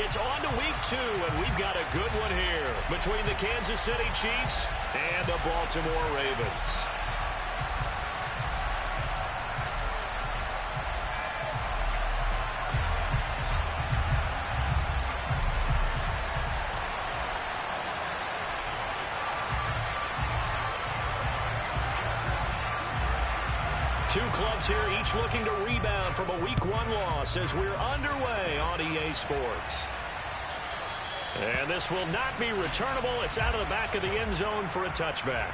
It's on to week 2, and we've got a good one here between the Kansas City Chiefs and the Baltimore Ravens. Two clubs here, each looking to rebound from a Week 1 loss as we're underway on EA Sports. And this will not be returnable. It's out of the back of the end zone for a touchback.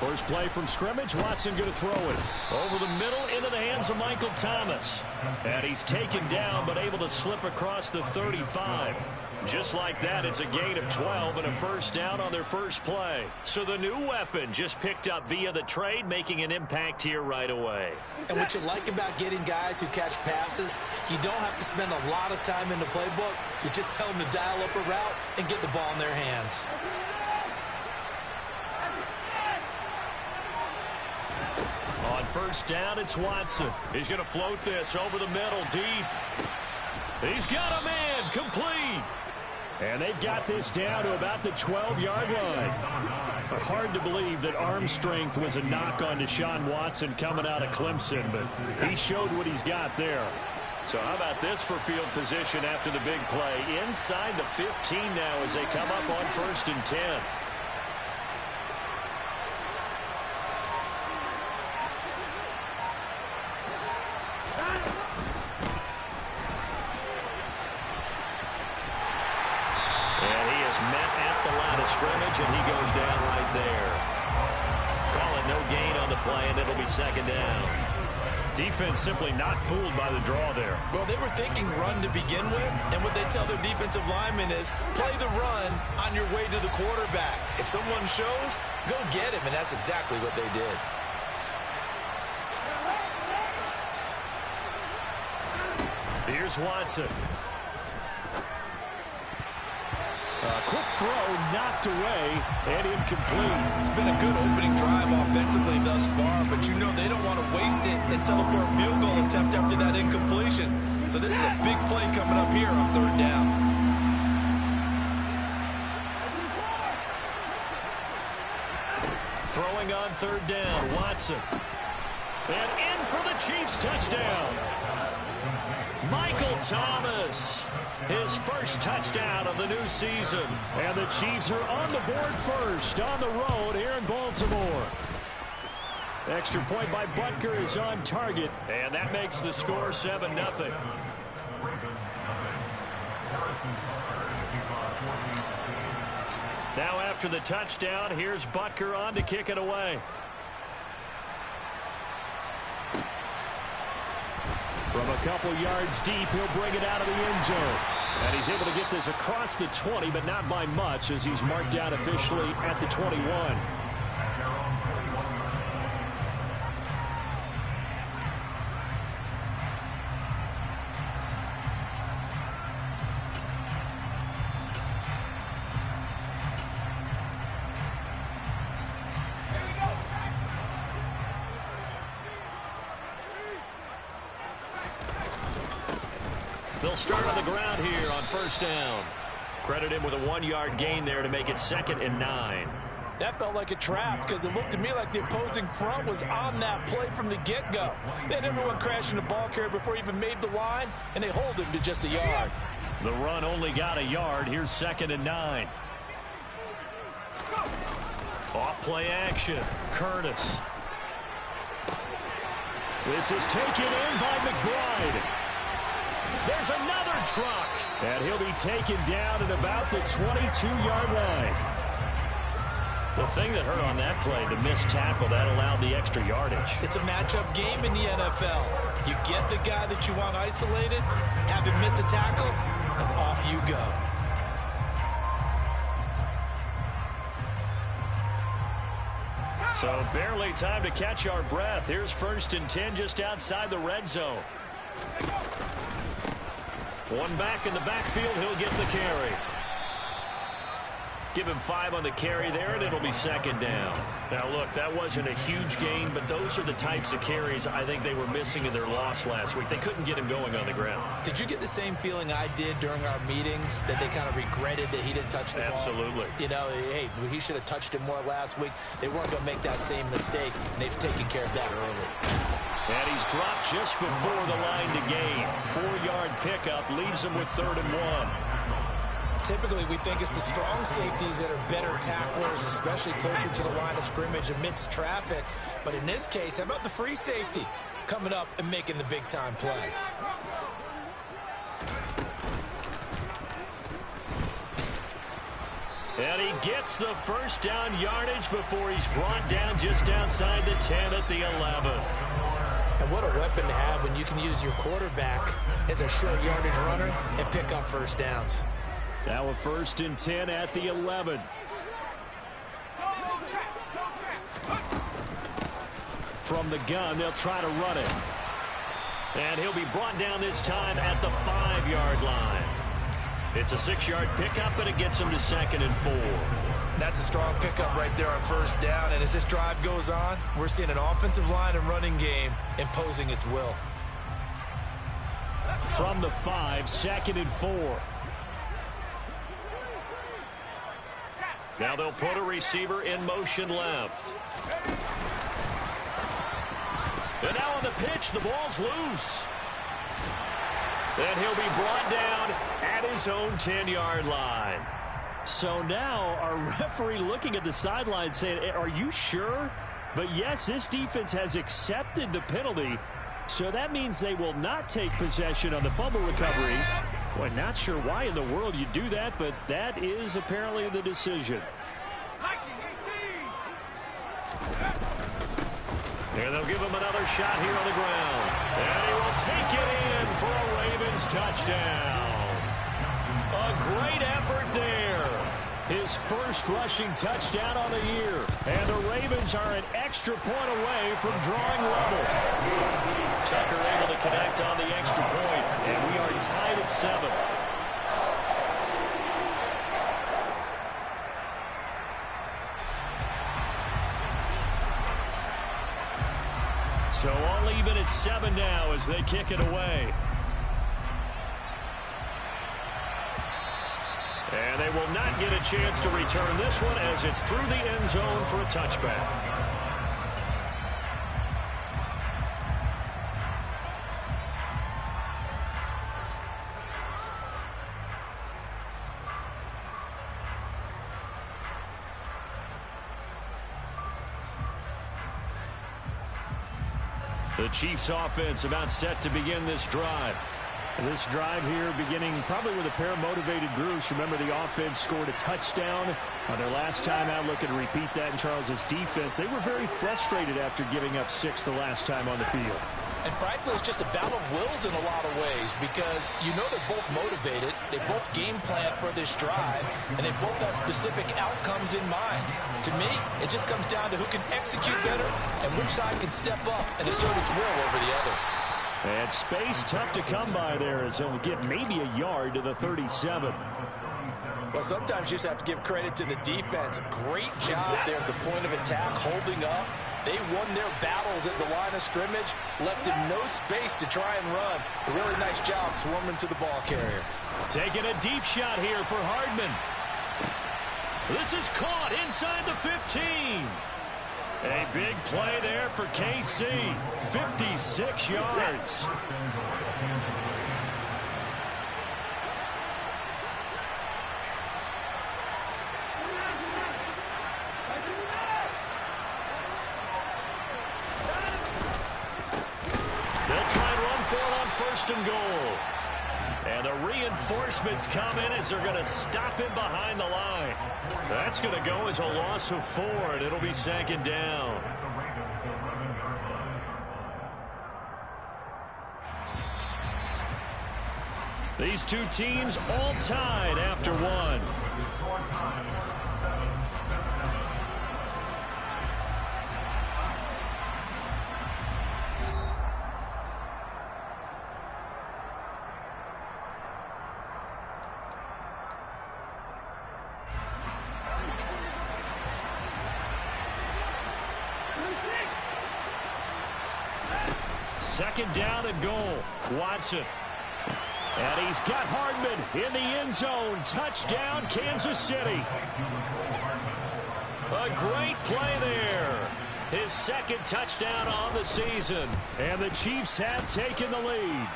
First play from scrimmage. Watson going to throw it over the middle into the hands of Michael Thomas. And he's taken down but able to slip across the 35. Just like that, it's a gain of 12 and a first down on their first play. So the new weapon just picked up via the trade, making an impact here right away. And what you like about getting guys who catch passes, you don't have to spend a lot of time in the playbook. You just tell them to dial up a route and get the ball in their hands. On first down, it's Watson. He's going to float this over the middle, deep. He's got a man, complete. And they've got this down to about the 12-yard line. Hard to believe that arm strength was a knock on Deshaun Watson coming out of Clemson, but he showed what he's got there. So how about this for field position after the big play? Inside the 15 now as they come up on 1st and 10. Scrimmage, and he goes down right there. Call it no gain on the play, and it'll be 2nd down. Defense simply not fooled by the draw there. Well, they were thinking run to begin with, and what they tell their defensive linemen is play the run on your way to the quarterback. If someone shows, go get him, and that's exactly what they did. Here's Watson. Quick throw, knocked away, and incomplete. It's been a good opening drive offensively thus far, but you know they don't want to waste it and settle for a field goal attempt after that incompletion. So this is a big play coming up here on 3rd down. Throwing on 3rd down, Watson. And in for the Chiefs touchdown. Michael Thomas, his first touchdown of the new season. And the Chiefs are on the board first on the road here in Baltimore. Extra point by Butker is on target, and that makes the score 7-0. Now after the touchdown, here's Butker on to kick it away. From a couple yards deep, he'll bring it out of the end zone. And he's able to get this across the 20, but not by much, as he's marked down officially at the 21. They'll start on the ground here on 1st down. Credit him with a 1-yard gain there to make it 2nd and 9. That felt like a trap because it looked to me like the opposing front was on that play from the get-go. They had everyone crashing the ball carrier before he even made the line, and they hold him to just a yard. The run only got a yard. Here's 2nd and 9. Off play action. Curtis. This is taken in by McBride. There's another truck. And he'll be taken down at about the 22-yard line. The thing that hurt on that play, the missed tackle, that allowed the extra yardage. It's a matchup game in the NFL. You get the guy that you want isolated, have him miss a tackle, and off you go. So barely time to catch our breath. Here's 1st and 10 just outside the red zone. One back in the backfield. He'll get the carry. Give him 5 on the carry there, and it'll be 2nd down. Now, look, that wasn't a huge gain, but those are the types of carries I think they were missing in their loss last week. They couldn't get him going on the ground. Did you get the same feeling I did during our meetings, that they kind of regretted that he didn't touch the ball? Absolutely. You know, hey, he should have touched it more last week. They weren't going to make that same mistake, and they've taken care of that early. And he's dropped just before the line to gain. 4-yard pickup leaves him with 3rd and 1. Typically, we think it's the strong safeties that are better tacklers, especially closer to the line of scrimmage amidst traffic. But in this case, how about the free safety coming up and making the big-time play? And he gets the 1st down yardage before he's brought down just outside the 10 at the 11. And what a weapon to have when you can use your quarterback as a short yardage runner and pick up 1st downs. Now a 1st and 10 at the 11. From the gun, they'll try to run it. And he'll be brought down this time at the 5-yard line. It's a 6-yard pickup, and it gets him to 2nd and 4. That's a strong pickup right there on 1st down. And as this drive goes on, we're seeing an offensive line and running game imposing its will. From the 5, 2nd and 4. Now they'll put a receiver in motion left. And now on the pitch, the ball's loose. And he'll be brought down at his own 10-yard line. So now our referee looking at the sideline saying, are you sure? But yes, this defense has accepted the penalty. So that means they will not take possession on the fumble recovery. Boy, not sure why in the world you do that, but that is apparently the decision. And they'll give him another shot here on the ground. And he will take it in for a Ravens touchdown. A great effort there. His 1st rushing touchdown on the year. And the Ravens are an extra point away from drawing level. Tucker able to connect on the extra point. And we are tied at 7. So all even at 7 now as they kick it away. And they will not get a chance to return this one as it's through the end zone for a touchback. The Chiefs offense about set to begin this drive. This drive here beginning probably with a pair of motivated groups. Remember, the offense scored a touchdown on their last time out. Looking to repeat that in Charles's defense. They were very frustrated after giving up 6 the last time on the field. And frankly, it's just a battle of wills in a lot of ways because you know they're both motivated. They both game plan for this drive, and they both have specific outcomes in mind. To me, it just comes down to who can execute better and which side can step up and assert its will over the other. And space tough to come by there as he'll get maybe a yard to the 37. Well, sometimes you just have to give credit to the defense. Great job there at the point of attack, holding up. They won their battles at the line of scrimmage, left him no space to try and run. A really nice job swarming to the ball carrier. Taking a deep shot here for Hardman. This is caught inside the 15. A big play there for KC. 56 yards. They'll try and run for it on 1st and goal. And the reinforcements come in as they're going to stop him behind the line. That's going to go as a loss of 4, and it'll be 2nd down. These two teams all tied after 1. second down and goal. Watson. And he's got Hardman in the end zone. Touchdown, Kansas City. A great play there. His second touchdown on the season. And the Chiefs have taken the lead.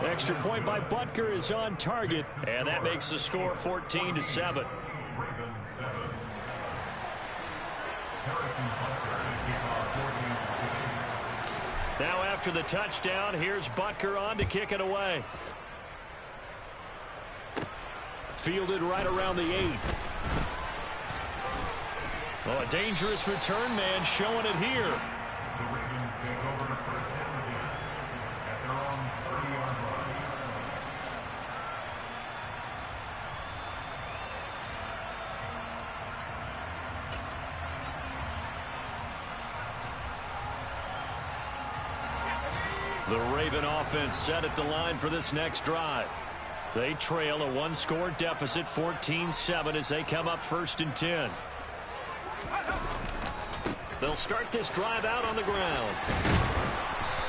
Extra point by Butker is on target. And that makes the score 14-7. Now after the touchdown, here's Butker on to kick it away. Fielded right around the 8. Oh, a dangerous return man showing it here. The Raven offense set at the line for this next drive. They trail a one-score deficit, 14-7, as they come up 1st and 10. They'll start this drive out on the ground.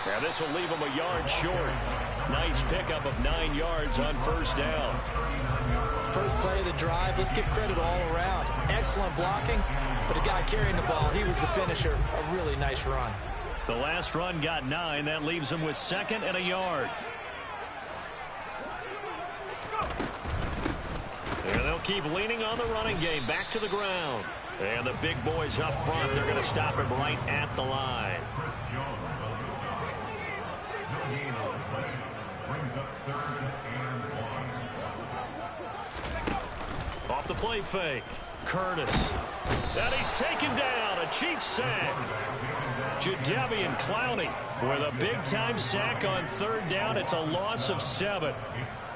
Now this will leave them a yard short. Nice pickup of 9 yards on 1st down. First play of the drive, let's give credit all around. Excellent blocking, but the guy carrying the ball, he was the finisher. A really nice run. The last run got 9. That leaves them with 2nd and a yard. And they'll keep leaning on the running game. Back to the ground. And the big boys up front, they're going to stop him right at the line. Off the play fake. Curtis. And he's taken down. A Chiefs sack. Jadeveon Clowney with a big-time sack on 3rd down. It's a loss of 7.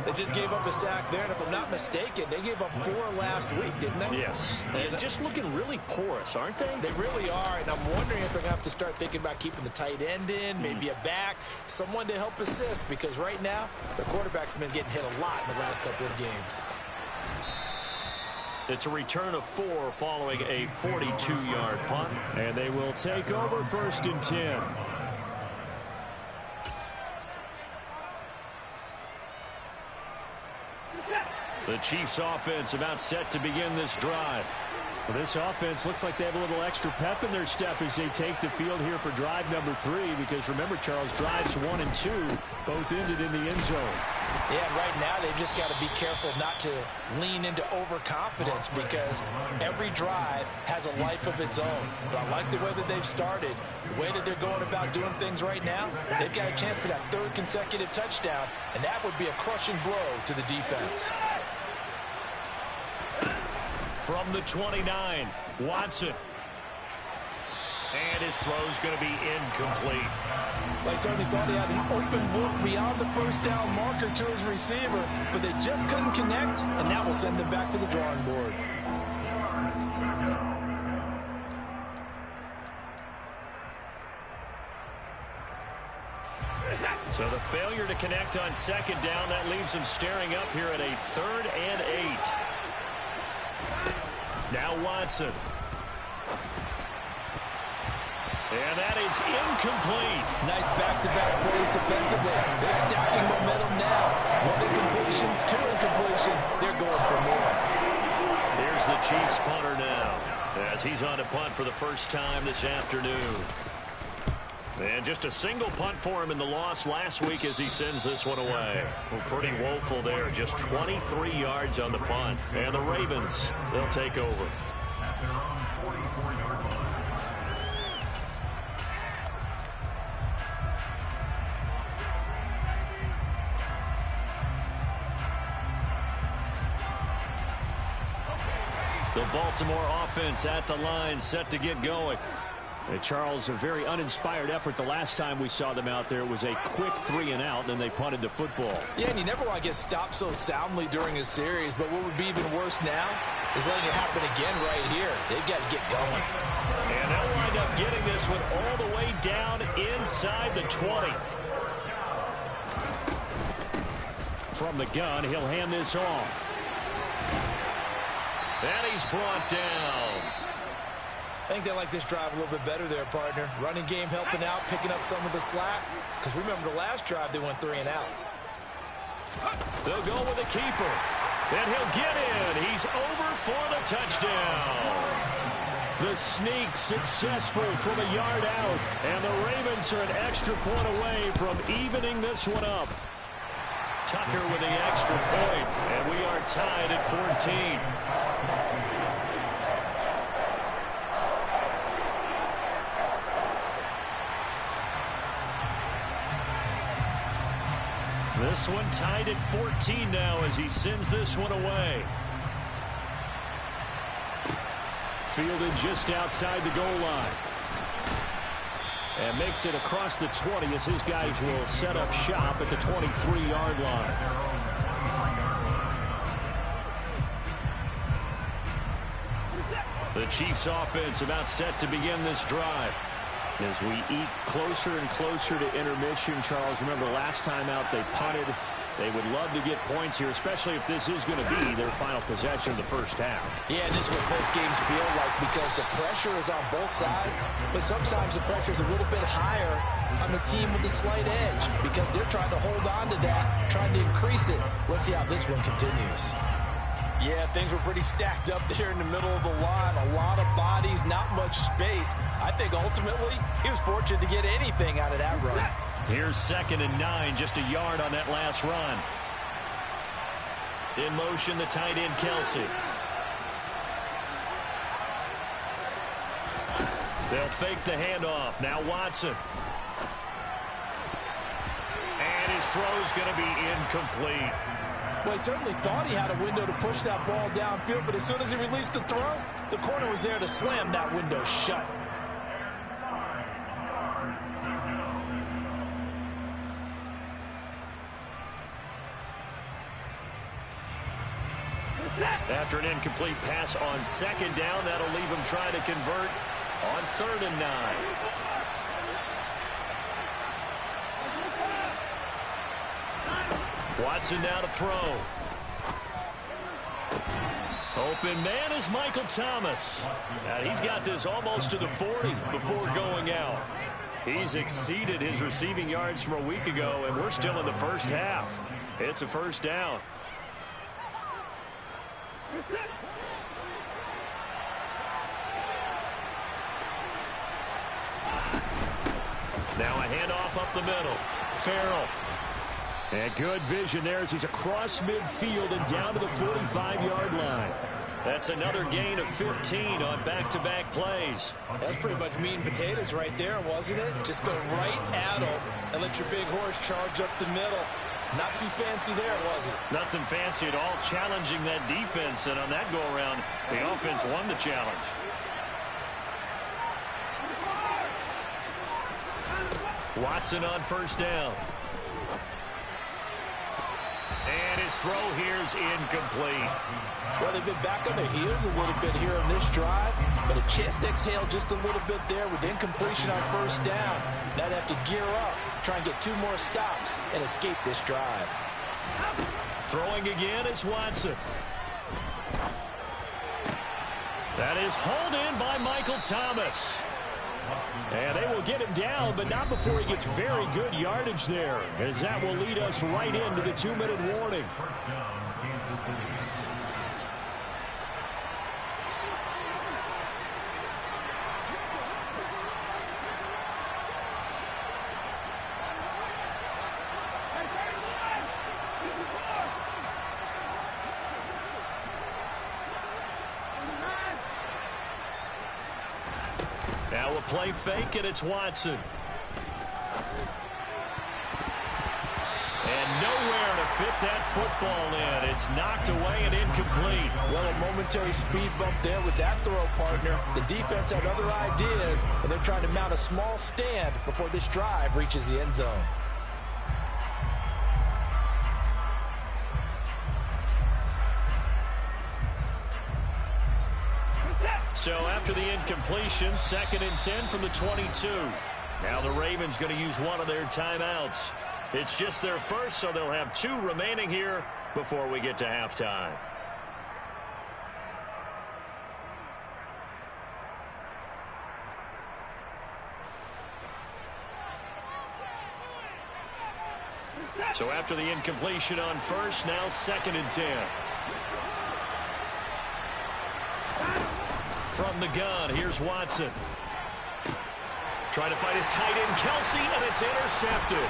They just gave up a sack there, and if I'm not mistaken, they gave up 4 last week, didn't they? Yes. And just looking really porous, aren't they? They really are, and I'm wondering if they're going to have to start thinking about keeping the tight end in, maybe a back, someone to help assist, because right now, the quarterback's been getting hit a lot in the last couple of games. It's a return of 4 following a 42-yard punt. And they will take over 1st and 10. The Chiefs offense about set to begin this drive. Well, this offense looks like they have a little extra pep in their step as they take the field here for drive number 3. Because remember, Charles, drives 1 and 2 both ended in the end zone. Yeah, right now they've just got to be careful not to lean into overconfidence because every drive has a life of its own. But I like the way that they've started, the way that they're going about doing things right now. They've got a chance for that 3rd consecutive touchdown, and that would be a crushing blow to the defense. From the 29, Watson. And his throw's going to be incomplete. They certainly thought he had an open look beyond the 1st down marker to his receiver, but they just couldn't connect, and that will send them back to the drawing board. So the failure to connect on 2nd down, that leaves them staring up here at a 3rd and 8. Now Watson. And that is incomplete. Nice back-to-back plays defensively. They're stacking momentum now. 1 incompletion, 2 incompletion. They're going for more. Here's the Chiefs punter now as he's on to punt for the first time this afternoon. And just a single punt for him in the loss last week as he sends this one away. Well, pretty woeful there. Just 23 yards on the punt. And the Ravens, they'll take over. The Baltimore offense at the line, set to get going. And Charles, a very uninspired effort the last time we saw them out there. It was a quick 3 and out, and then they punted the football. Yeah, and you never want to get stopped so soundly during a series, but what would be even worse now is letting it happen again right here. They've got to get going. And they'll wind up getting this one all the way down inside the 20. From the gun, he'll hand this off. And he's brought down. I think they like this drive a little bit better there, partner. Running game helping out, picking up some of the slack. Because remember, the last drive, they went 3 and out. They'll go with the keeper. And he'll get in. He's over for the touchdown. The sneak successful from a yard out. And the Ravens are an extra point away from evening this one up. Tucker with the extra point. And we are tied at 14. This one tied at 14 now as he sends this one away. Fielded just outside the goal line. And makes it across the 20 as his guys will set up shop at the 23-yard line. The Chiefs offense about set to begin this drive. As we eat closer and closer to intermission, Charles, remember last time out they punted. They would love to get points here, especially if this is going to be their final possession of the first half. Yeah, and this is what close games feel like because the pressure is on both sides, but sometimes the pressure is a little bit higher on the team with the slight edge because they're trying to hold on to that, trying to increase it. Let's see how this one continues. Yeah, things were pretty stacked up there in the middle of the line. A lot of bodies, not much space. I think ultimately he was fortunate to get anything out of that run. Here's 2nd and 9, just a yard on that last run. In motion, the tight end, Kelsey. They'll fake the handoff. Now Watson. And his throw's going to be incomplete. Well, he certainly thought he had a window to push that ball downfield, but as soon as he released the throw, the corner was there to slam that window shut. After an incomplete pass on 2nd down, that'll leave him trying to convert on 3rd and 9. Watson now to throw. Open man is Michael Thomas. Now he's got this almost to the 40 before going out. He's exceeded his receiving yards from a week ago, and we're still in the first half. It's a first down. Now a handoff up the middle. Farrell. And good vision there as he's across midfield and down to the 45-yard line. That's another gain of 15 on back-to-back plays. That's pretty much meat and potatoes right there, wasn't it? Just go right at him and let your big horse charge up the middle. Not too fancy there, was it? Nothing fancy at all, challenging that defense. And on that go-around, the offense won the challenge. Watson on 1st down. And his throw here is incomplete. Well, they've been back on their heels a little bit here on this drive, but a chance to exhale just a little bit there with incompletion on 1st down. Now they have to gear up, try and get 2 more stops, and escape this drive. Throwing again is Watson. That is hauled in by Michael Thomas. And they will get him down, but not before he gets very good yardage there, as that will lead us right into the 2-minute warning. Now a play fake, and it's Watson. And nowhere to fit that football in. It's knocked away and incomplete. Well, a momentary speed bump there with that throw, partner. The defense had other ideas, and they're trying to mount a small stand before this drive reaches the end zone. So after the incompletion, 2nd and 10 from the 22. Now the Ravens going to use one of their timeouts. It's just their first, so they'll have 2 remaining here before we get to halftime. So after the incompletion on first, now 2nd and 10. From the gun, here's Watson. Trying to find his tight end, Kelsey, and it's intercepted.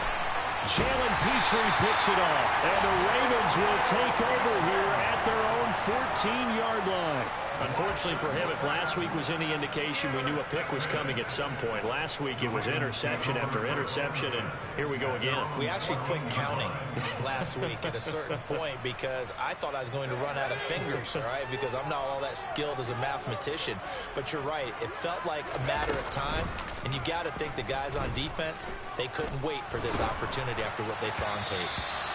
Jalen Petrie picks it off, and the Ravens will take over here at their own 14-yard line. Unfortunately for him, if last week was any indication, we knew a pick was coming at some point. Last week it was interception after interception, and here we go again. We actually quit counting last week at a certain point because I thought I was going to run out of fingers, all right, because I'm not all that skilled as a mathematician. But you're right. It felt like a matter of time, and you got to think the guys on defense, they couldn't wait for this opportunity after what they saw on tape.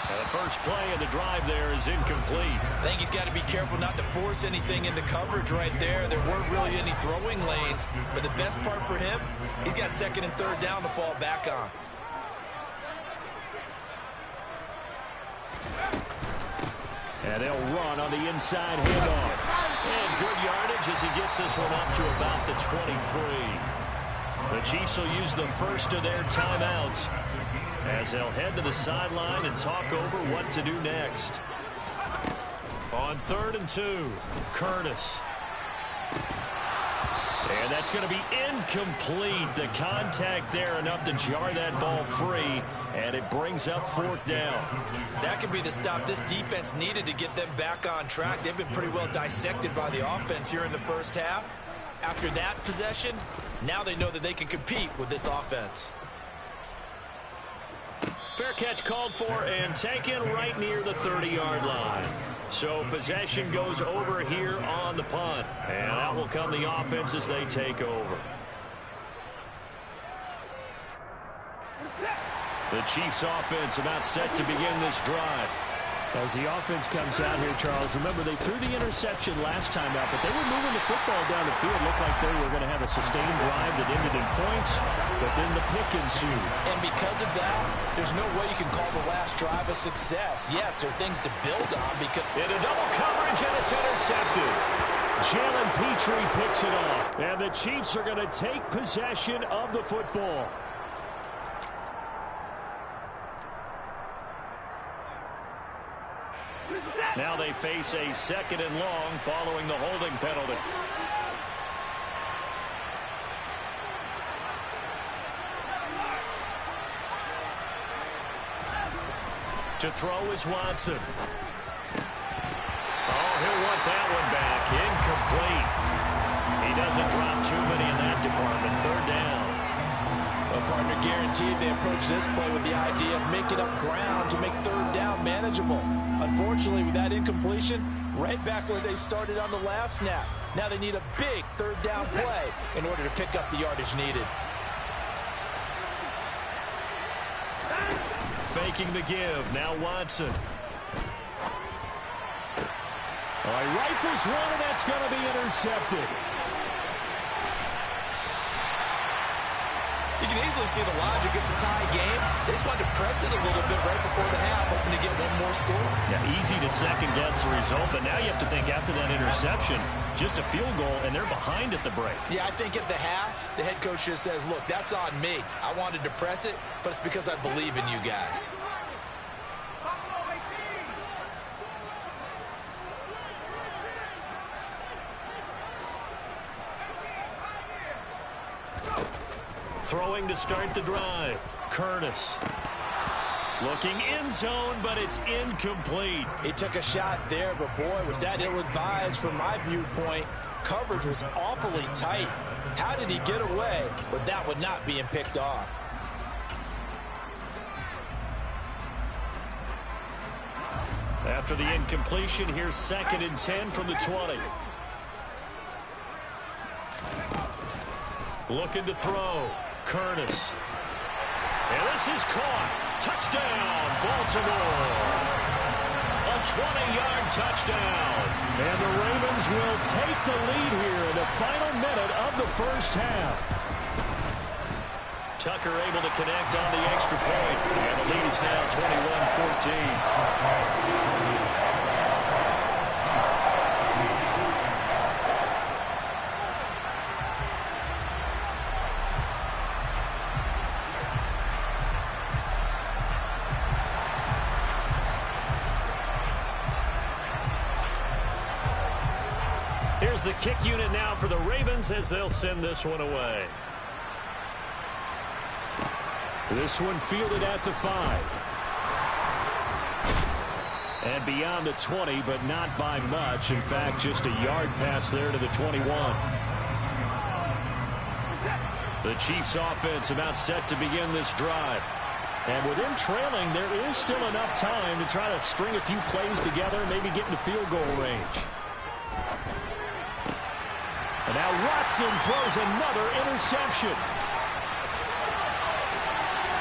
And the first play of the drive there is incomplete. I think he's got to be careful not to force anything into coverage right there. There weren't really any throwing lanes, but the best part for him, he's got 2nd and 3rd down to fall back on. And they'll run on the inside handoff. And good yardage as he gets this one up to about the 23. The Chiefs will use the first of their timeouts as they'll head to the sideline and talk over what to do next. On 3rd and 2, Curtis. And that's going to be incomplete. The contact there enough to jar that ball free, and it brings up 4th down. That could be the stop this defense needed to get them back on track. They've been pretty well dissected by the offense here in the first half. After that possession, now they know that they can compete with this offense. Fair catch called for and taken right near the 30-yard line. So possession goes over here on the punt. And out will come the offense as they take over. The Chiefs offense about set to begin this drive. As the offense comes out here, Charles, remember they threw the interception last time out, but they were moving the football down the field. Looked like they were going to have a sustained drive that ended in points, but then the pick ensued. And because of that, there's no way you can call the last drive a success. Yes, there are things to build on because... In a double coverage, and it's intercepted. Jalen Petrie picks it off, and the Chiefs are going to take possession of the football. Now they face a 2nd and long following the holding penalty. To throw is Watson. Oh, he'll want that one back. Incomplete. He doesn't drop too many in that department. 3rd down. Well, partner, guaranteed they approach this play with the idea of making up ground to make 3rd down manageable. Unfortunately, with that incompletion, right back where they started on the last snap. Now they need a big 3rd down play in order to pick up the yardage needed. Faking the give. Now Watson. All right, rifles one, and that's going to be intercepted. You can easily see the logic. It's a tie game. They just wanted to press it a little bit right before the half, hoping to get one more score. Yeah, easy to second-guess the result, but now you have to think after that interception, just a field goal, and they're behind at the break. Yeah, I think at the half, the head coach just says, look, that's on me. I wanted to press it, but it's because I believe in you guys. Throwing to start the drive. Curtis. Looking end zone, but it's incomplete. He took a shot there, but boy, was that ill-advised from my viewpoint. Coverage was awfully tight. How did he get away with that one not being picked off? After the incompletion, here's 2nd and 10 from the 20. Looking to throw. Curtis. And this is caught. Touchdown, Baltimore. A 20-yard touchdown. And the Ravens will take the lead here in the final minute of the first half. Tucker able to connect on the extra point. And the lead is now 21-14. Here's the kick unit now for the Ravens as they'll send this one away. This one fielded at the 5. And beyond the 20, but not by much. In fact, just a yard pass there to the 21. The Chiefs offense about set to begin this drive. And with them trailing, there is still enough time to try to string a few plays together, maybe get into field goal range. And now Watson throws another interception.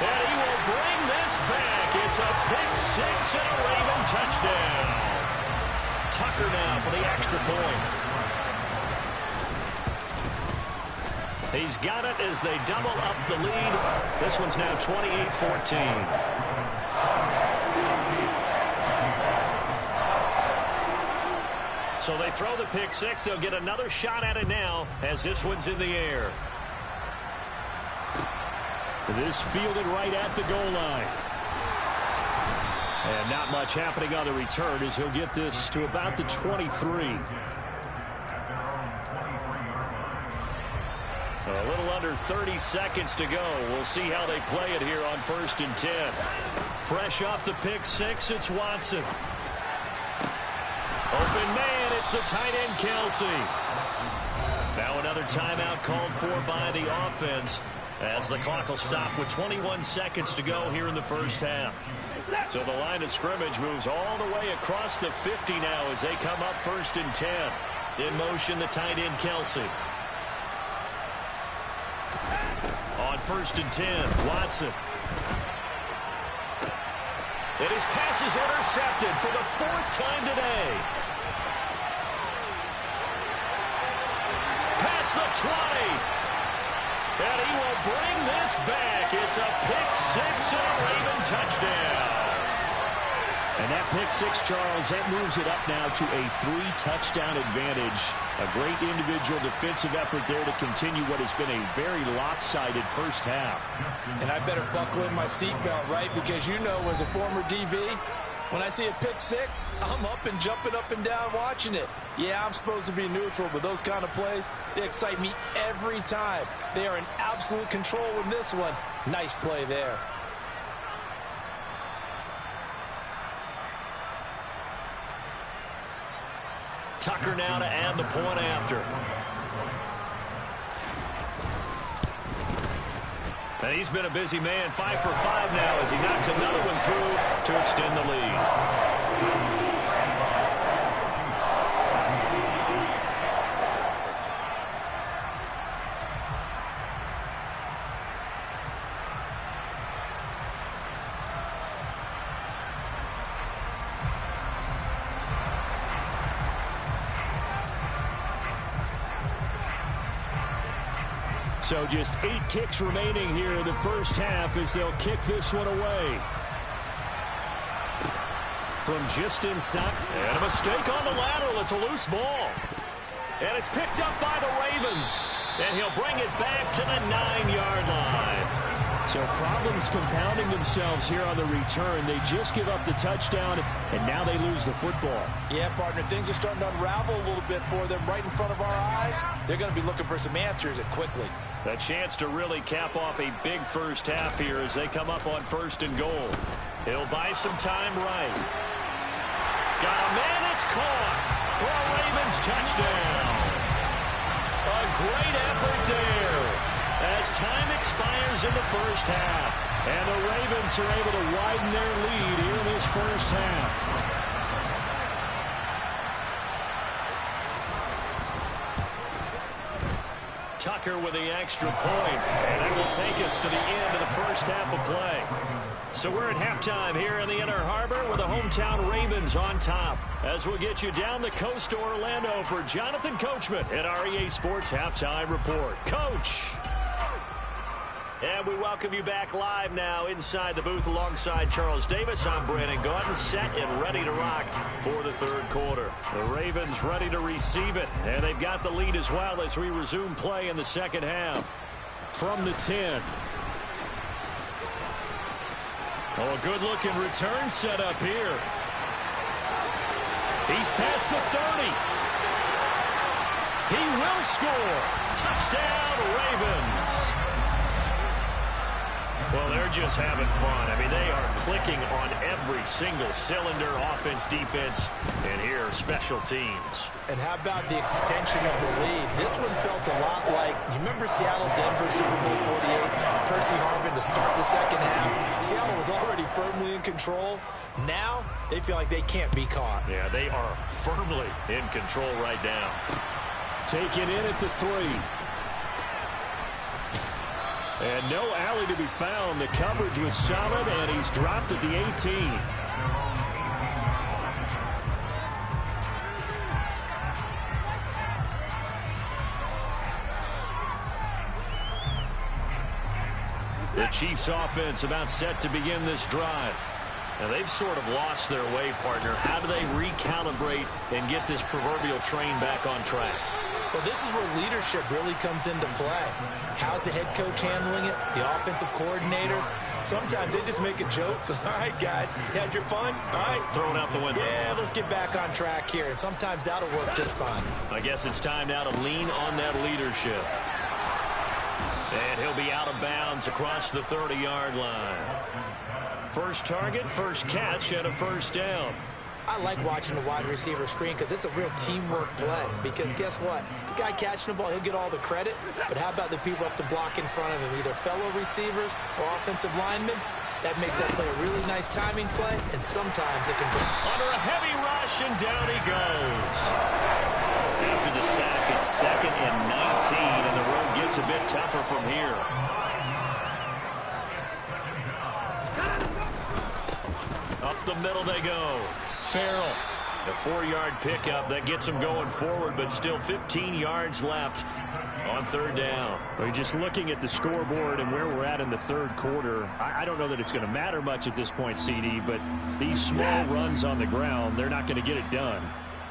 And he will bring this back. It's a pick six and a Raven touchdown. Tucker now for the extra point. He's got it as they double up the lead. This one's now 28-14. So they throw the pick six. They'll get another shot at it now as this one's in the air. This fielded right at the goal line. And not much happening on the return as he'll get this to about the 23. A little under 30 seconds to go. We'll see how they play it here on 1st and 10. Fresh off the pick six, it's Watson. Open man, it's the tight end Kelsey. Now another timeout called for by the offense as the clock will stop with 21 seconds to go here in the first half. So the line of scrimmage moves all the way across the 50 now as they come up 1st and 10. In motion, the tight end Kelsey. On 1st and 10, Watson. And his pass is intercepted for the 4th time today. Past the 20. And he will bring this back. It's a pick six and a Raven touchdown. And that pick six, Charles, that moves it up now to a 3-touchdown advantage. A great individual defensive effort there to continue what has been a very lopsided first half. And I better buckle in my seatbelt, right? Because you know, as a former DB, when I see a pick six, I'm up and jumping up and down watching it. Yeah, I'm supposed to be neutral, but those kind of plays, they excite me every time. They are in absolute control in this one. Nice play there. Tucker now to add the point after. And he's been a busy man, 5 for 5 now as he knocks another one through to extend the lead. So just 8 ticks remaining here in the first half as they'll kick this one away. From just inside. And a mistake on the lateral. It's a loose ball. And it's picked up by the Ravens. And he'll bring it back to the 9-yard line. So problems compounding themselves here on the return. They just give up the touchdown, and now they lose the football. Yeah, partner, things are starting to unravel a little bit for them right in front of our eyes. They're going to be looking for some answers and quickly. A chance to really cap off a big first half here as they come up on 1st and goal. He'll buy some time right. Got a man, it's caught for a Ravens touchdown. A great effort there as time expires in the first half. And the Ravens are able to widen their lead here in this first half. Tucker with the extra point, and that will take us to the end of the first half of play. So we're at halftime here in the Inner Harbor with the hometown Ravens on top. As we'll get you down the coast to Orlando for Jonathan Coachman at our EA Sports Halftime Report. Coach! And we welcome you back live now inside the booth alongside Charles Davis. I'm Brandon Gaudin, set and ready to rock for the third quarter. The Ravens ready to receive it, and they've got the lead as well as we resume play in the second half. From the 10. Oh, a good-looking return set up here. He's past the 30. He will score. Touchdown, Ravens. Well, they're just having fun. I mean, they are clicking on every single cylinder, offense, defense, and here, special teams. And how about the extension of the lead? This one felt a lot like, you remember Seattle-Denver Super Bowl 48? Percy Harvin to start the second half. Seattle was already firmly in control. Now, they feel like they can't be caught. Yeah, they are firmly in control right now. Taken in at the 3. And no alley to be found. The coverage was solid, and he's dropped at the 18. The Chiefs offense about set to begin this drive. Now, they've sort of lost their way, partner. How do they recalibrate and get this proverbial train back on track? Well, this is where leadership really comes into play. How's the head coach handling it? The offensive coordinator? Sometimes they just make a joke. All right, guys, you had your fun? All right. Throw it out the window. Yeah, let's get back on track here. And sometimes that'll work just fine. I guess it's time now to lean on that leadership. And he'll be out of bounds across the 30-yard line. First target, first catch, and a first down. I like watching the wide receiver screen because it's a real teamwork play. Because guess what? The guy catching the ball, he'll get all the credit. But how about the people up to block in front of him, either fellow receivers or offensive linemen? That makes that play a really nice timing play, and sometimes it can be. Under a heavy rush, and down he goes. After the sack, it's 2nd and 19, and the road gets a bit tougher from here. Up the middle they go. Farrell, a 4-yard pickup that gets him going forward, but still 15 yards left on third down. Well, just looking at the scoreboard and where we're at in the third quarter, I don't know that it's going to matter much at this point, CD, but these small runs on the ground, they're not going to get it done.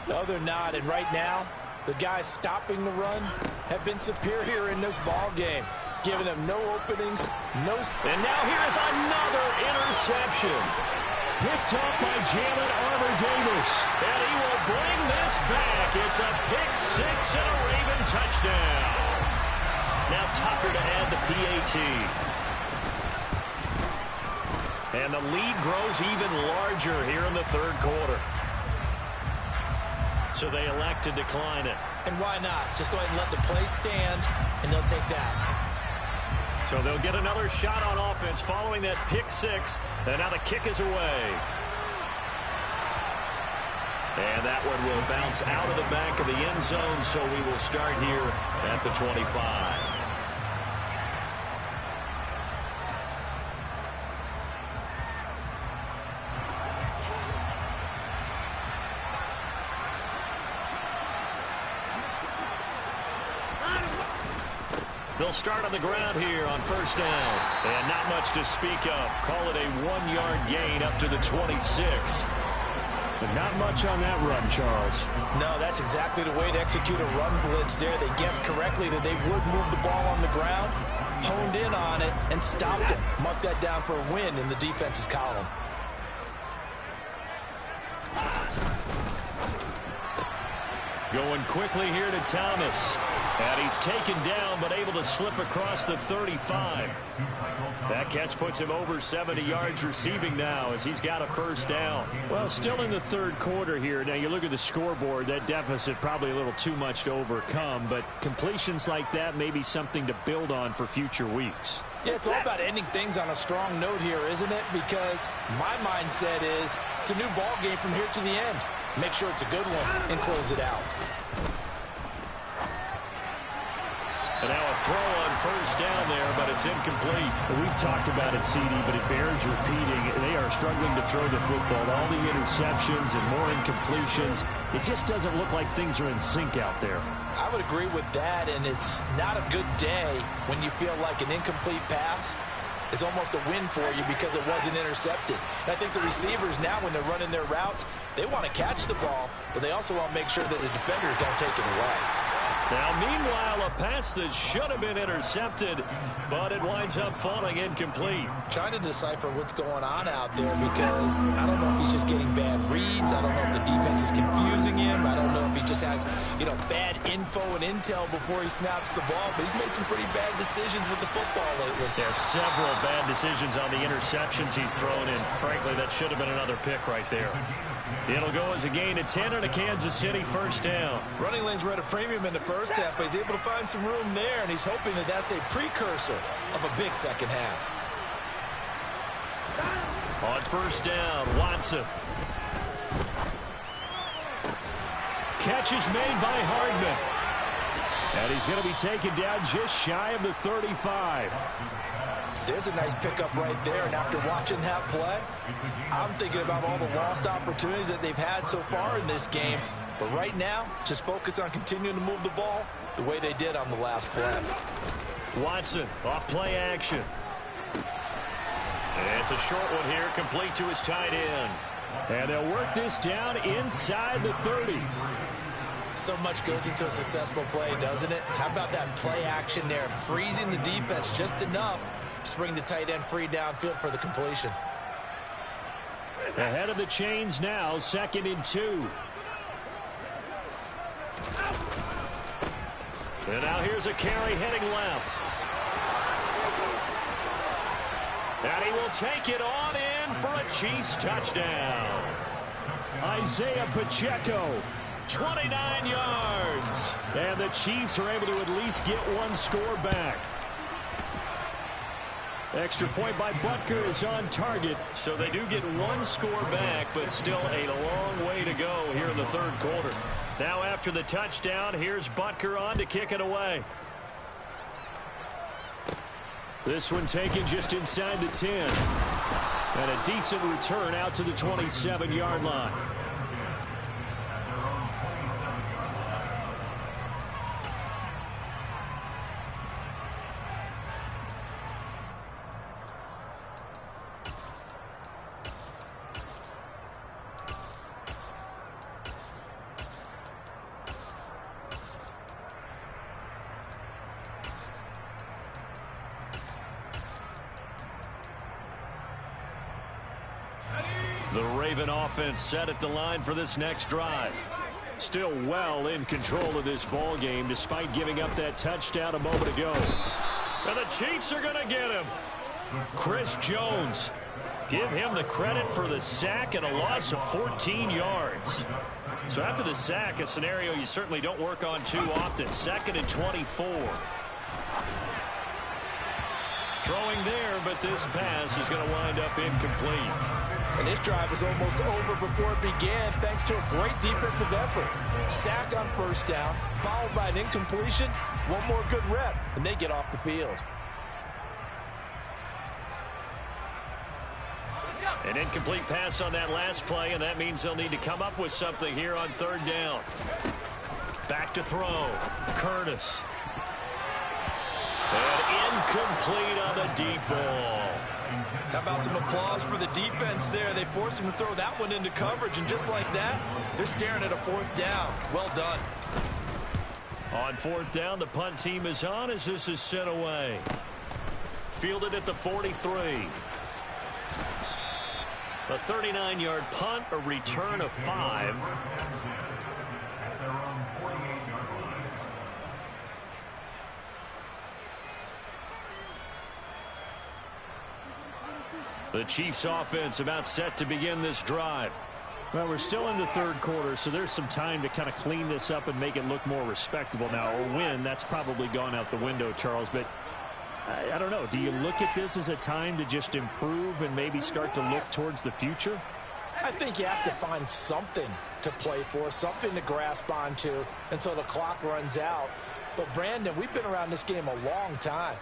No, they're not, and right now, the guys stopping the run have been superior in this ball game, giving them no openings, no. And now here's another interception. Picked up by Jalen Armour-Davis. And he will bring this back. It's a pick 6 and a Raven touchdown. Now Tucker to add the PAT. And the lead grows even larger here in the third quarter. So they elect to decline it. And why not? Just go ahead and let the play stand, and they'll take that. So they'll get another shot on offense following that pick 6. And now the kick is away. And that one will bounce out of the back of the end zone, so we will start here at the 25. They'll start on the ground here on first down. And not much to speak of. Call it a 1-yard gain up to the 26. But not much on that run, Charles. No, that's exactly the way to execute a run blitz there. They guessed correctly that they would move the ball on the ground, honed in on it, and stopped it. Mark that down for a win in the defense's column. Going quickly here to Thomas. And he's taken down, but able to slip across the 35. That catch puts him over 70 yards receiving now as he's got a first down. Well, still in the third quarter here. Now, you look at the scoreboard, that deficit probably a little too much to overcome, but completions like that may be something to build on for future weeks. Yeah, it's all about ending things on a strong note here, isn't it? Because my mindset is it's a new ball game from here to the end. Make sure it's a good one and close it out. And now a throw on first down there, but it's incomplete. We've talked about it, CD, but it bears repeating. They are struggling to throw the football. All the interceptions and more incompletions. It just doesn't look like things are in sync out there. I would agree with that, and it's not a good day when you feel like an incomplete pass is almost a win for you because it wasn't intercepted. And I think the receivers now, when they're running their routes, they want to catch the ball, but they also want to make sure that the defenders don't take it away. Now, meanwhile, a pass that should have been intercepted, but it winds up falling incomplete. Trying to decipher what's going on out there because I don't know if he's just getting bad reads. I don't know if the defense is confusing him. I don't know if he just has, bad info and intel before he snaps the ball. But he's made some pretty bad decisions with the football lately. Yeah, several bad decisions on the interceptions he's thrown, and frankly, that should have been another pick right there. It'll go as a gain of 10 and a Kansas City first down. Running lanes were at a premium in the first half, but he's able to find some room there, and he's hoping that that's a precursor of a big second half. On first down, Watson. Catch is made by Hardman. And he's going to be taken down just shy of the 35. There's a nice pickup right there, and after watching that play, I'm thinking about all the lost opportunities that they've had so far in this game. But right now, just focus on continuing to move the ball the way they did on the last play. Watson off play action. And it's a short one here, complete to his tight end. And they'll work this down inside the 30. So much goes into a successful play, doesn't it? How about that play action there, freezing the defense just enough to bring the tight end free downfield for the completion. Ahead of the chains now, 2nd and 2. And now here's a carry heading left. And he will take it on in for a Chiefs touchdown. Isaiah Pacheco, 29 yards. And the Chiefs are able to at least get one score back. Extra point by Butker is on target, so they do get one score back, but still a long way to go here in the third quarter. Now after the touchdown, here's Butker on to kick it away. This one taken just inside the 10. And a decent return out to the 27-yard line. The Raven offense set at the line for this next drive. Still well in control of this ball game despite giving up that touchdown a moment ago. And the Chiefs are going to get him. Chris Jones. Give him the credit for the sack and a loss of 14 yards. So after the sack, a scenario you certainly don't work on too often. 2nd and 24. Throwing there, but this pass is going to wind up incomplete. And this drive was almost over before it began thanks to a great defensive effort. Sack on first down, followed by an incompletion. One more good rep, and they get off the field. An incomplete pass on that last play, and that means they'll need to come up with something here on third down. Back to throw. Curtis. And incomplete on the deep ball. How about some applause for the defense there? They forced him to throw that one into coverage, and just like that, they're staring at a fourth down. Well done. On fourth down, the punt team is on as this is sent away. Fielded at the 43. A 39-yard punt, a return of 5. The Chiefs offense about set to begin this drive. Well, we're still in the third quarter, so there's some time to kind of clean this up and make it look more respectable. Now, a win, that's probably gone out the window, Charles, but I don't know. Do you look at this as a time to just improve and maybe start to look towards the future? I think you have to find something to play for, something to grasp onto until the clock runs out. But, Brandon, we've been around this game a long time.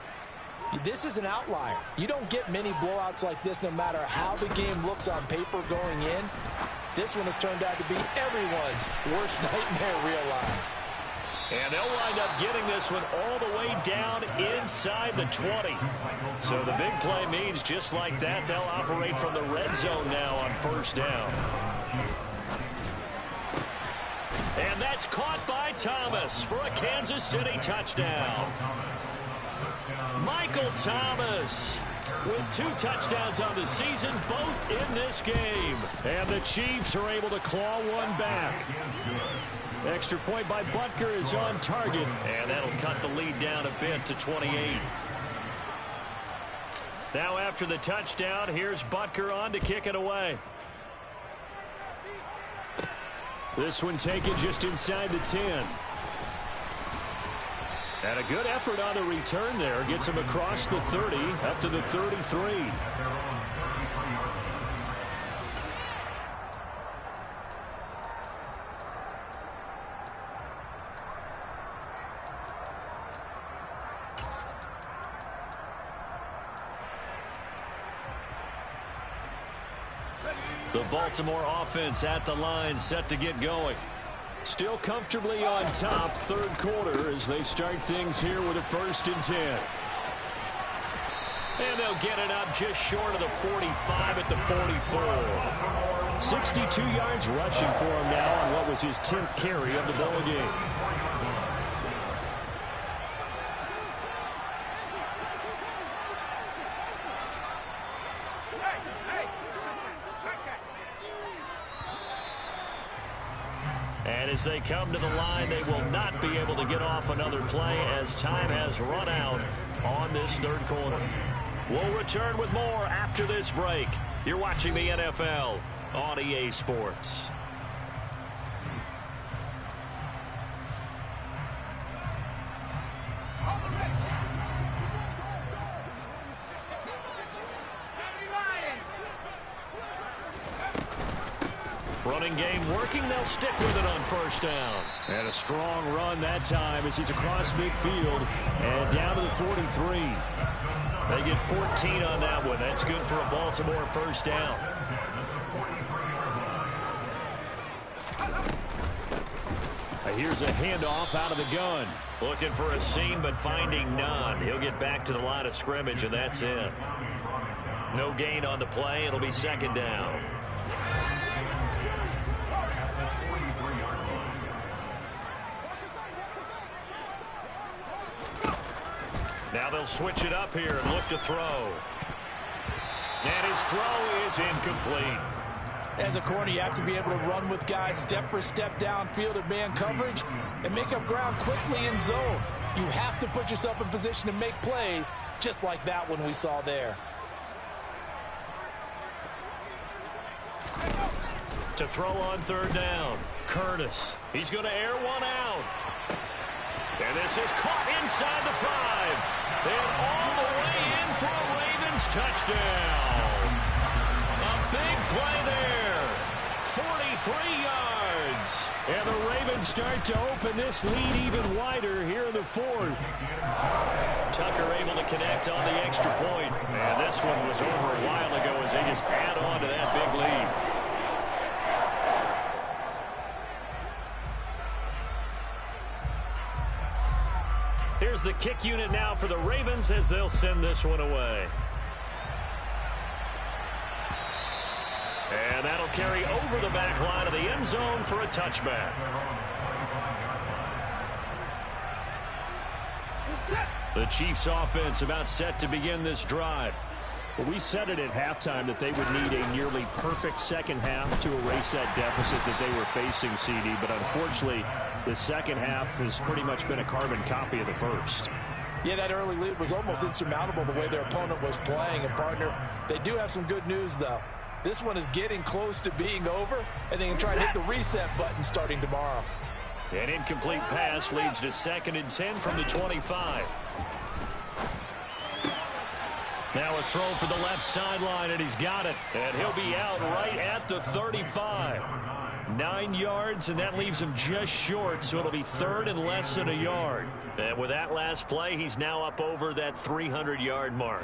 This is an outlier. You don't get many blowouts like this no matter how the game looks on paper going in. This one has turned out to be everyone's worst nightmare realized. And they'll wind up getting this one all the way down inside the 20. So the big play means just like that, they'll operate from the red zone now on first down. And that That's caught by Thomas for a Kansas City touchdown. Michael Thomas with 2 touchdowns on the season, both in this game. And the Chiefs are able to claw one back. Extra point by Butker is on target, and that'll cut the lead down a bit to 28. Now after the touchdown, here's Butker on to kick it away. This one taken just inside the 10. And a good effort on the return there. Gets him across the 30, up to the 33. The Baltimore offense at the line, set to get going. Still comfortably on top, third quarter, as they start things here with a 1st and 10. And they'll get it up just short of the 45 at the 44. 62 yards rushing for him now on what was his 10th carry of the ball game. And as they come to the line, they will not be able to get off another play as time has run out on this third quarter. We'll return with more after this break. You're watching the NFL on EA Sports. Running game working. They'll stick with it on 1st down. And a strong run that time as he's across midfield and down to the 43. They get 14 on that one. That's good for a Baltimore 1st down. Here's a handoff out of the gun. Looking for a seam but finding none. He'll get back to the line of scrimmage, and that's it. No gain on the play. It'll be 2nd down. Now they'll switch it up here and look to throw. And his throw is incomplete. As a corner, you have to be able to run with guys step for step downfield in man coverage and make up ground quickly in zone. You have to put yourself in position to make plays, just like that one we saw there. To throw on 3rd down, Curtis. He's going to air one out. And this is caught inside the 5. And all the way in for a Ravens touchdown. A big play there. 43 yards. And the Ravens start to open this lead even wider here in the 4th. Tucker able to connect on the extra point. And this one was over a while ago as they just add on to that big lead. Here's the kick unit now for the Ravens as they'll send this one away. And that'll carry over the back line of the end zone for a touchback. The Chiefs offense about set to begin this drive. Well, we said it at halftime that they would need a nearly perfect second half to erase that deficit that they were facing, CD. But unfortunately, the second half has pretty much been a carbon copy of the first. Yeah, that early lead was almost insurmountable the way their opponent was playing. And, partner, they do have some good news, though. This one is getting close to being over, and they can try to hit the reset button starting tomorrow. An incomplete pass leads to 2nd and 10 from the 25. Now a throw for the left sideline, and he's got it. And he'll be out right at the 35. 9 yards, and that leaves him just short, so it'll be 3rd and less than a yard. And with that last play, he's now up over that 300-yard mark.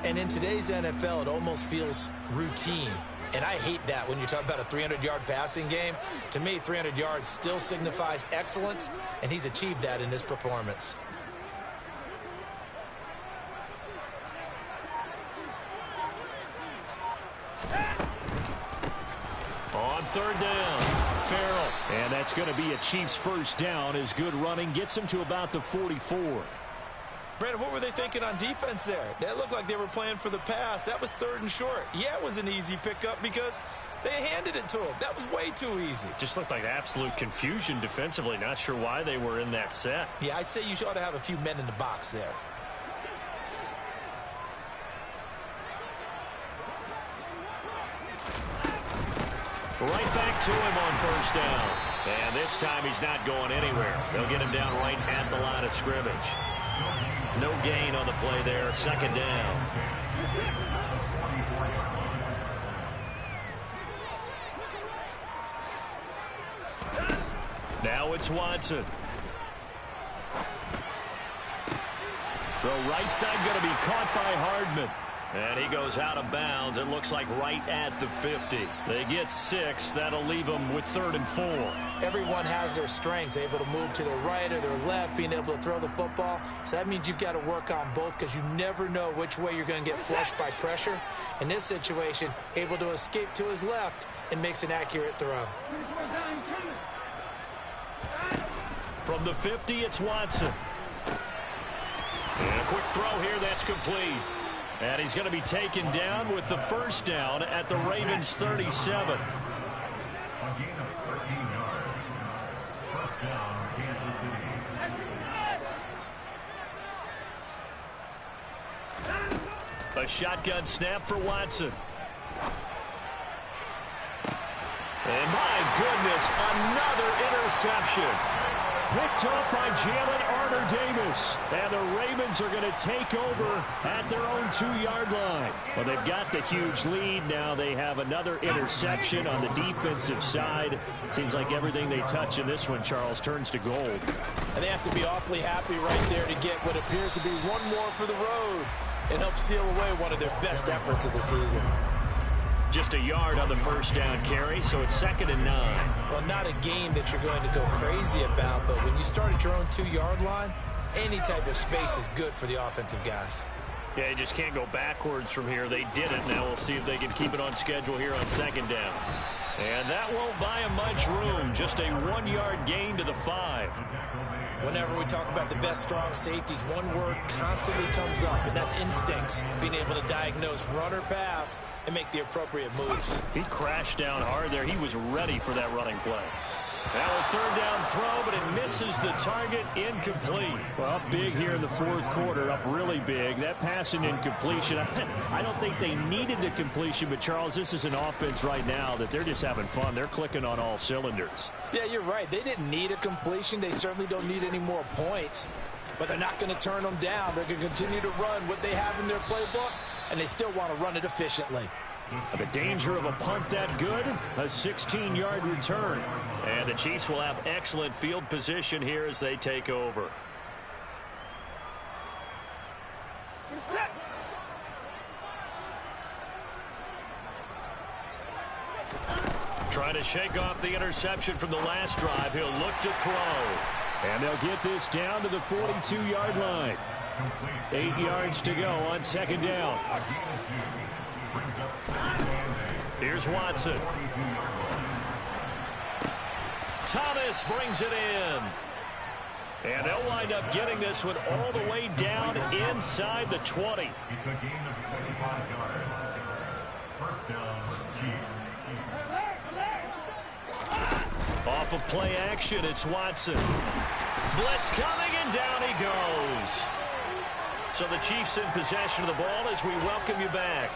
And in today's NFL, it almost feels routine. And I hate that when you talk about a 300-yard passing game. To me, 300 yards still signifies excellence, and he's achieved that in this performance. On 3rd down, Farrell. And that's going to be a Chiefs first down as good running gets him to about the 44. Brandon, what were they thinking on defense there? That looked like they were playing for the pass. That was 3rd and short. Yeah, it was an easy pickup because they handed it to him. That was way too easy. Just looked like absolute confusion defensively. Not sure why they were in that set. Yeah, I'd say you ought to have a few men in the box there. Right back to him on first down. And this time he's not going anywhere. They'll get him down right at the line of scrimmage. No gain on the play there. 2nd down. Now it's Watson. Throw right side going to be caught by Hardman. And he goes out of bounds. It looks like right at the 50. They get 6. That'll leave them with 3rd and 4. Everyone has their strengths, able to move to their right or their left, being able to throw the football. So that means you've got to work on both because you never know which way you're going to get flushed by pressure. In this situation, able to escape to his left and makes an accurate throw. From the 50, it's Watson. And a quick throw here, that's complete. And he's going to be taken down with the first down at the Ravens 37. A shotgun snap for Watson. And my goodness, another interception. Picked up by Jalen Armour-Davis. And the Ravens are going to take over at their own 2-yard line. Well, they've got the huge lead. Now they have another interception on the defensive side. Seems like everything they touch in this one, Charles, turns to gold. And they have to be awfully happy right there to get what appears to be one more for the road and help seal away one of their best efforts of the season. Just a yard on the first down carry, so it's 2nd and 9. Well, not a game that you're going to go crazy about, but when you start at your own 2-yard line, any type of space is good for the offensive guys. Yeah, you just can't go backwards from here. They did it. Now we'll see if they can keep it on schedule here on 2nd down. And that won't buy them much room. Just a 1-yard gain to the 5. Whenever we talk about the best strong safeties, one word constantly comes up, and that's instincts. Being able to diagnose run or pass and make the appropriate moves. He crashed down hard there. He was ready for that running play. Now a 3rd down throw, but it misses the target. Incomplete. Well, up big here in the 4th quarter, up really big. That passing incompletion, I don't think they needed the completion, but Charles, this is an offense right now that they're just having fun. They're clicking on all cylinders. Yeah, you're right. They didn't need a completion. They certainly don't need any more points, but they're not going to turn them down. They're going to continue to run what they have in their playbook, and they still want to run it efficiently. The danger of a punt that good, a 16-yard return. And the Chiefs will have excellent field position here as they take over. Trying to shake off the interception from the last drive. He'll look to throw. And they'll get this down to the 42-yard line. 8 yards to go on 2nd down. Here's Watson. Thomas brings it in. And they'll wind up getting this one all the way down inside the 20. Off of play action, it's Watson. Blitz coming, and down he goes. So the Chiefs in possession of the ball as we welcome you back.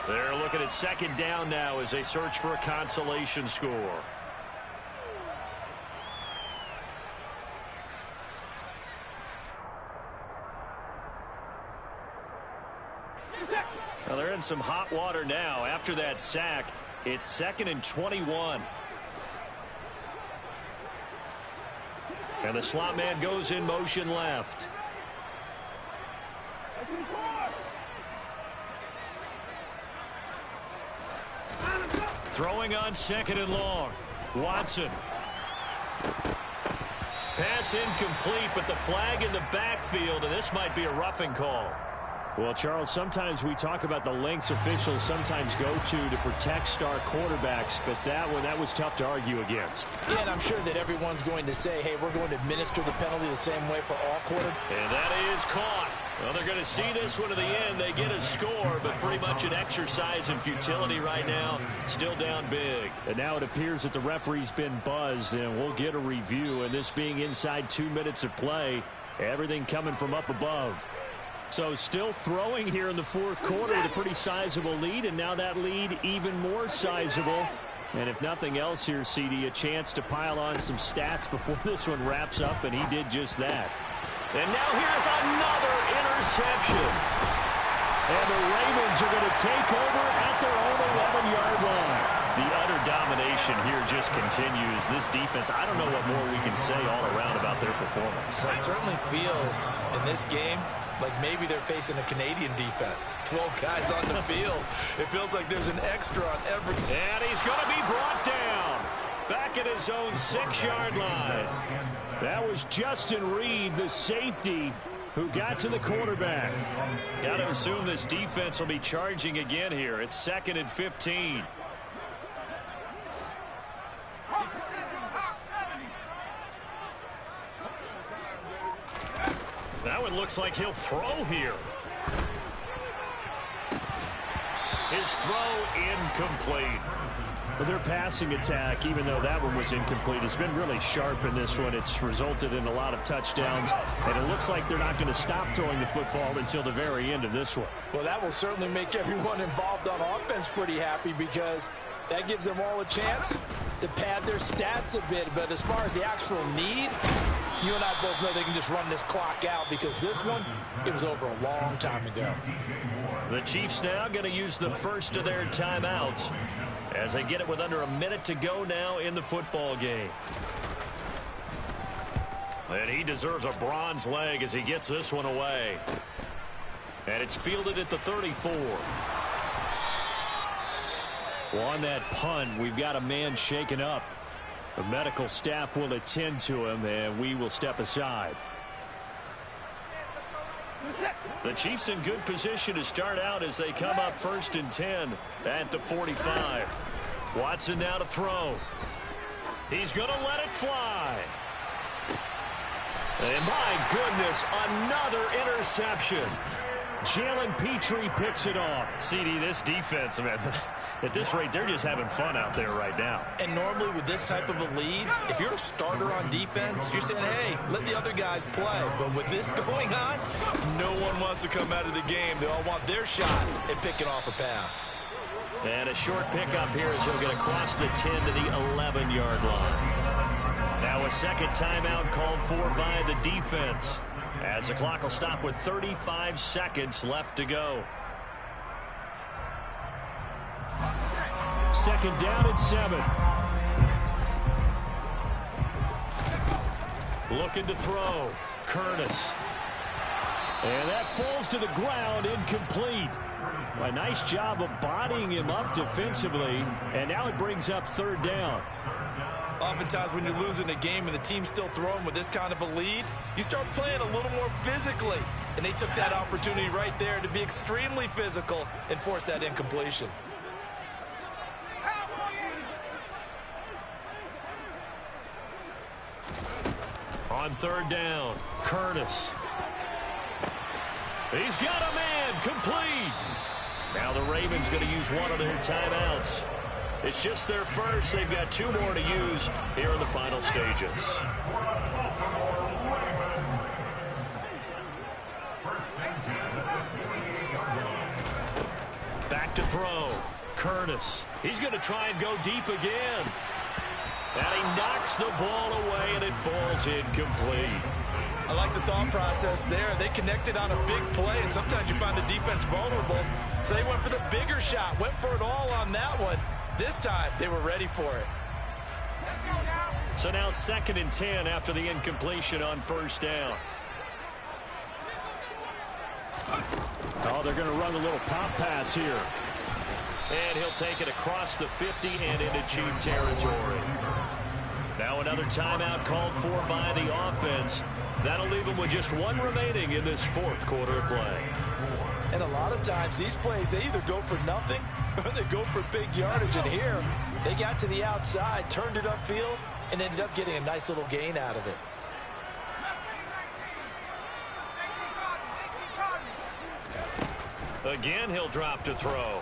They're looking at 2nd down now as they search for a consolation score. Well, they're in some hot water now. After that sack, it's 2nd and 21. And the slot man goes in motion left. Throwing on 2nd and long. Watson. Pass incomplete, but the flag in the backfield, and this might be a roughing call. Well, Charles, sometimes we talk about the lengths officials sometimes go to protect star quarterbacks, but that was tough to argue against. Yeah, and I'm sure that everyone's going to say, hey, we're going to administer the penalty the same way for all quarterbacks. And that is caught. Well, they're going to see this one to the end. They get a score, but pretty much an exercise in futility right now. Still down big. And now it appears that the referee's been buzzed, and we'll get a review. And this being inside 2 minutes of play, everything coming from up above. So still throwing here in the fourth quarter with a pretty sizable lead, and now that lead even more sizable. And if nothing else here, CD, a chance to pile on some stats before this one wraps up, and he did just that. And now here's another interception. And the Ravens are going to take over at their own 11-yard line. The utter domination here just continues. This defense, I don't know what more we can say all around about their performance. It certainly feels in this game like maybe they're facing a Canadian defense. 12 guys on the field. It feels like there's an extra on every. And he's going to be brought down back at his own 6-yard line. That was Justin Reed, the safety, who got to the quarterback. Got to assume this defense will be charging again here. It's 2nd and 15. That one looks like he'll throw here. His throw incomplete. But their passing attack, even though that one was incomplete, has been really sharp in this one. It's resulted in a lot of touchdowns, and it looks like they're not going to stop throwing the football until the very end of this one. Well, that will certainly make everyone involved on offense pretty happy because that gives them all a chance to pad their stats a bit. But as far as the actual need, you and I both know they can just run this clock out because this one, it was over a long time ago. The Chiefs now going to use the first of their timeouts as they get it with under a minute to go now in the football game. And he deserves a bronze leg as he gets this one away. And it's fielded at the 34. Well, on that punt, we've got a man shaken up. The medical staff will attend to him, and we will step aside. The Chiefs in good position to start out as they come up 1st and 10 at the 45. Watson now to throw. He's going to let it fly. And my goodness, another interception. Jalen Petrie picks it off. CD, this defense, man, at this rate, they're just having fun out there right now. And normally with this type of a lead, if you're a starter on defense, you're saying, hey, let the other guys play. But with this going on, no one wants to come out of the game. They all want their shot at picking off a pass. And a short pickup here as he'll get across the 10 to the 11-yard line. Now a second timeout called for by the defense, as the clock will stop with 35 seconds left to go. Second down and 7. Looking to throw. Curtis. And that falls to the ground, incomplete. A nice job of bodying him up defensively, and now it brings up 3rd down. Oftentimes when you're losing a game and the team's still throwing with this kind of a lead, you start playing a little more physically. And they took that opportunity right there to be extremely physical and force that incompletion. On 3rd down, Curtis. He's got a man, complete. Now the Ravens going to use one of their timeouts. It's just their first. They've got 2 more to use here in the final stages. Back to throw. Curtis. He's going to try and go deep again. And he knocks the ball away, and it falls incomplete. I like the thought process there. They connected on a big play, and sometimes you find the defense vulnerable. So they went for the bigger shot, went for it all on that one. This time, they were ready for it. So now 2nd and 10 after the incompletion on 1st down. Oh, they're going to run a little pop pass here. And he'll take it across the 50 and into Chief territory. Now another timeout called for by the offense That'll leave them with just one remaining in this fourth quarter of play. And a lot of times these plays, they either go for nothing or they go for big yardage. And here, they got to the outside, turned it upfield, and ended up getting a nice little gain out of it. Again, he'll drop to throw.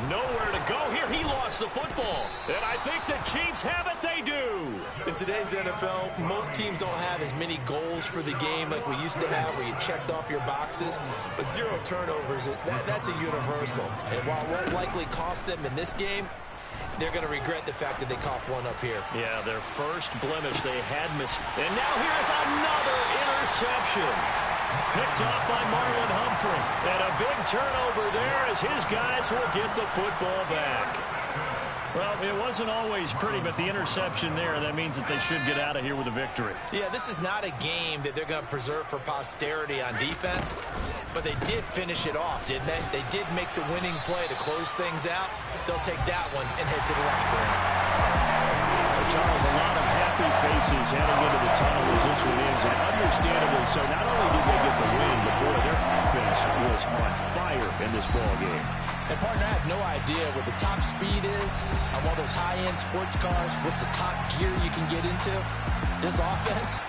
Nowhere to go here. He lost the football. And I think the Chiefs have it. They do. In today's NFL, most teams don't have as many goals for the game like we used to have where you checked off your boxes. But 0 turnovers, that's a universal. And while it won't likely cost them in this game, they're going to regret the fact that they coughed one up here. Yeah, their first blemish they had missed. And now here's another interception. Picked off by Marlon Humphrey. And a big turnover there as his guys will get the football back. Well, it wasn't always pretty, but the interception there, that means that they should get out of here with a victory. Yeah, this is not a game that they're going to preserve for posterity on defense, but they did finish it off, didn't they? They did make the winning play to close things out. They'll take that one and head to the locker room. Charles, a lot of happy faces heading into the tunnel as this one ends, and understandably so. Not only did they get the win, but boy, their offense was on fire in this ball game. And partner, I have no idea what the top speed is on one of those high-end sports cars. What's the top gear you can get into? This offense,